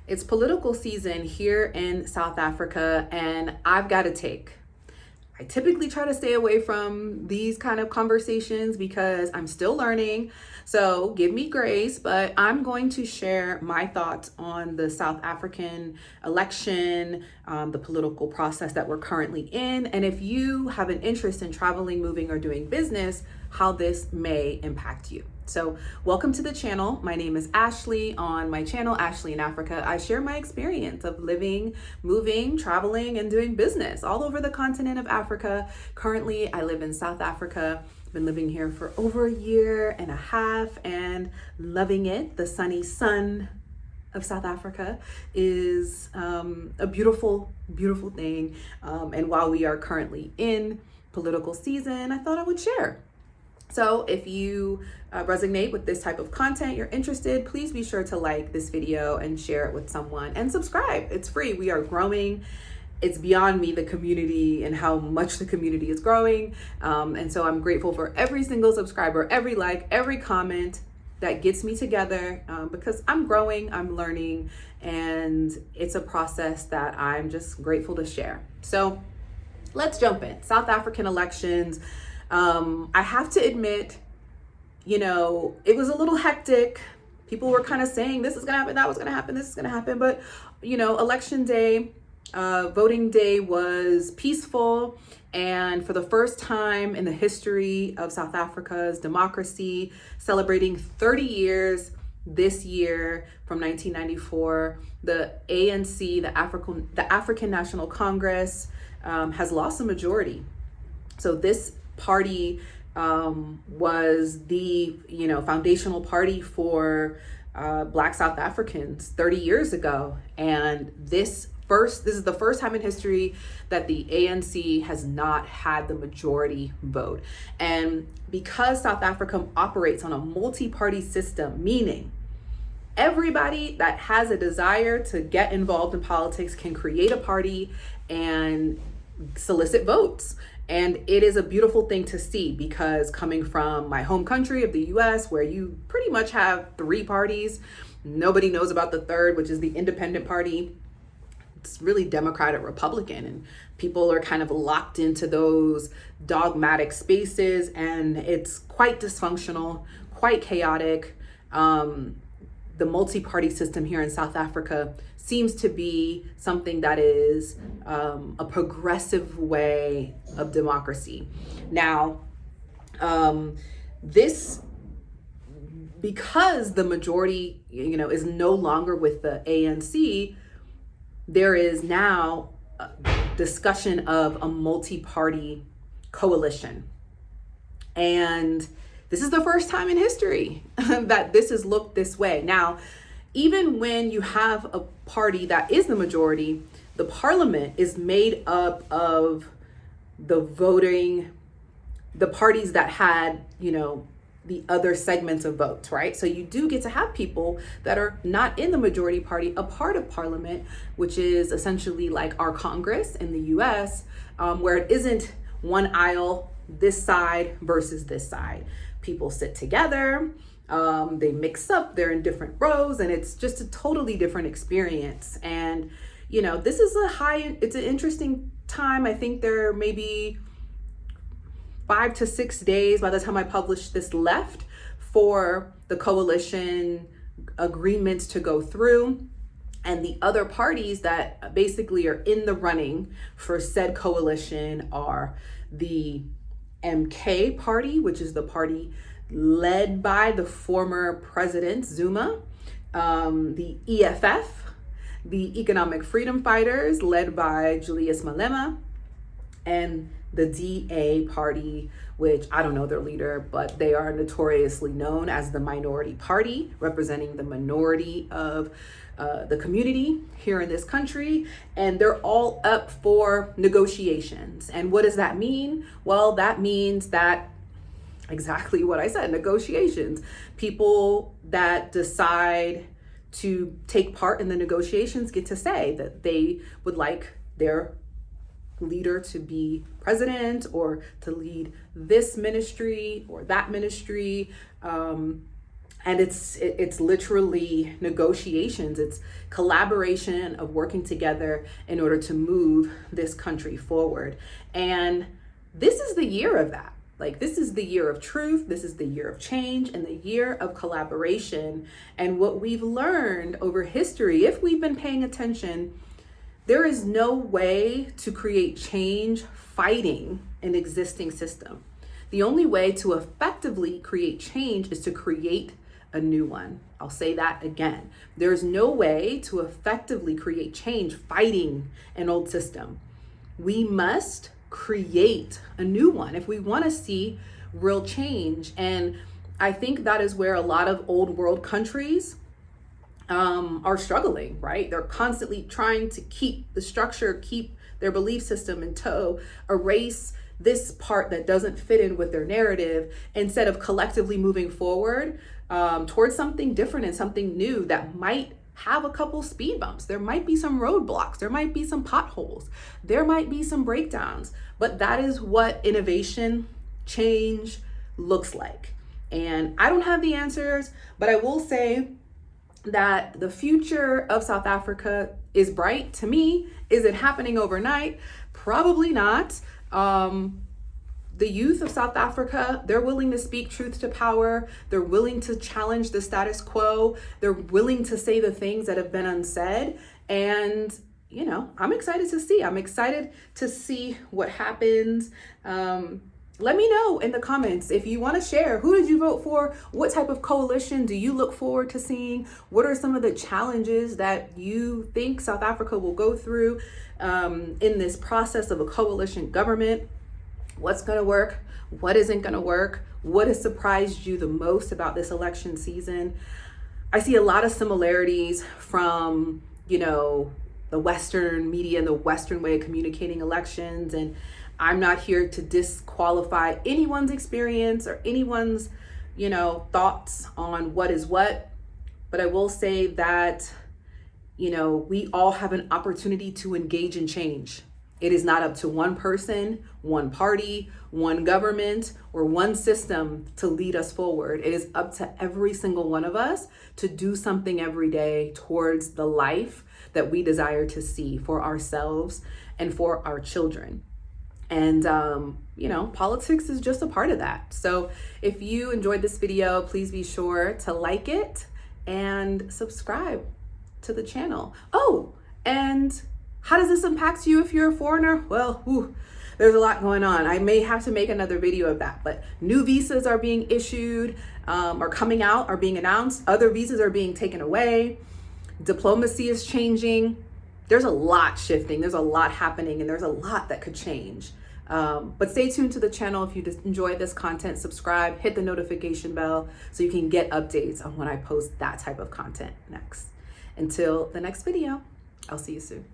It's political season here in South Africa, and I've got a take. I typically try to stay away from these kind of conversations because I'm still learning. So give me grace, but I'm going to share my thoughts on the South African election, the political process that we're currently in, and if you have an interest in traveling, moving, or doing business, how this may impact you. So welcome to the channel. My name is Ashley. On my channel, Ashley in Africa, I share my experience of living, moving, traveling, and doing business all over the continent of Africa. Currently, I live in South Africa. I've been living here for over a year and a half and loving it. The sunny sun of South Africa is a beautiful, beautiful thing. And while we are currently in political season, I thought I would share. So if you resonate with this type of content, you're interested, please be sure to like this video and share it with someone and subscribe. It's free. We are growing. It's beyond me, the community, and how much the community is growing. And so I'm grateful for every single subscriber, every like, every comment that gets me together because I'm growing, I'm learning, and it's a process that I'm just grateful to share. So let's jump in. South African elections. I have to admit, it was a little hectic. People were kind of saying this is going to happen, that was going to happen, this is going to happen. But, election day, voting day was peaceful. And for the first time in the history of South Africa's democracy, celebrating 30 years this year from 1994, the ANC, the African National Congress, has lost a majority. So this party was the foundational party for Black South Africans 30 years ago, and this is the first time in history that the ANC has not had the majority vote. And because South Africa operates on a multi-party system, meaning everybody that has a desire to get involved in politics can create a party and solicit votes. And it is a beautiful thing to see, because coming from my home country of the US, where you pretty much have three parties, nobody knows about the third, which is the independent party. It's really Democrat or Republican, and people are kind of locked into those dogmatic spaces, and it's quite dysfunctional, quite chaotic. The multi-party system here in South Africa seems to be something that is a progressive way of democracy. Now, because the majority, is no longer with the ANC, there is now a discussion of a multi-party coalition. And this is the first time in history that this has looked this way. Now, even when you have a party that is the majority, the parliament is made up of the parties that had, the other segments of votes, right? So you do get to have people that are not in the majority party, a part of parliament, which is essentially like our Congress in the US, where it isn't one aisle, this side versus this side. People sit together, they mix up, they're in different rows, and it's just a totally different experience. And, this is it's an interesting time. I think there may be 5 to 6 days by the time I publish this left for the coalition agreements to go through. And the other parties that basically are in the running for said coalition are the MK party, which is the party led by the former president Zuma, the EFF, the Economic Freedom Fighters led by Julius Malema, and the DA party, which I don't know their leader, but they are notoriously known as the minority party, representing the minority of the community here in this country. And they're all up for negotiations. And what does that mean? Well, that means that exactly what I said, negotiations. People that decide to take part in the negotiations get to say that they would like their leader to be president or to lead this ministry or that ministry. And it's literally negotiations. It's collaboration of working together in order to move this country forward. And this is the year of that. Like, this is the year of truth. This is the year of change and the year of collaboration. And what we've learned over history, if we've been paying attention, there is no way to create change fighting an existing system. The only way to effectively create change is to create a new one. I'll say that again. There's no way to effectively create change fighting an old system. We must create a new one if we want to see real change. And I think that is where a lot of old world countries are struggling, right? They're constantly trying to keep the structure, keep their belief system in tow, erase this part that doesn't fit in with their narrative, instead of collectively moving forward towards something different and something new that might have a couple speed bumps. There might be some roadblocks. There might be some potholes. There might be some breakdowns. But that is what innovation, change looks like. And I don't have the answers, but I will say that the future of South Africa is bright to me. Is it happening overnight? Probably not. The youth of South Africa, they're willing to speak truth to power. They're willing to challenge the status quo. They're willing to say the things that have been unsaid. And, you know, I'm excited to see. I'm excited to see what happens. Let me know in the comments if you want to share. Who did you vote for? What type of coalition do you look forward to seeing? What are some of the challenges that you think South Africa will go through in this process of a coalition government? What's going to work? What isn't going to work? What has surprised you the most about this election season? I see a lot of similarities from, you know, the Western media and the Western way of communicating elections. And I'm not here to disqualify anyone's experience or anyone's, you know, thoughts on what is what. But I will say that, you know, we all have an opportunity to engage in change. It is not up to one person, one party, one government, or one system to lead us forward. It is up to every single one of us to do something every day towards the life that we desire to see for ourselves and for our children. And, you know, politics is just a part of that. So if you enjoyed this video, please be sure to like it and subscribe to the channel. Oh, and how does this impact you if you're a foreigner? Well, there's a lot going on. I may have to make another video of that, but new visas are being issued, are coming out, are being announced. Other visas are being taken away. Diplomacy is changing. There's a lot shifting. There's a lot happening, and there's a lot that could change. But stay tuned to the channel. If you just enjoy this content, subscribe, hit the notification bell so you can get updates on when I post that type of content next. Until the next video, I'll see you soon.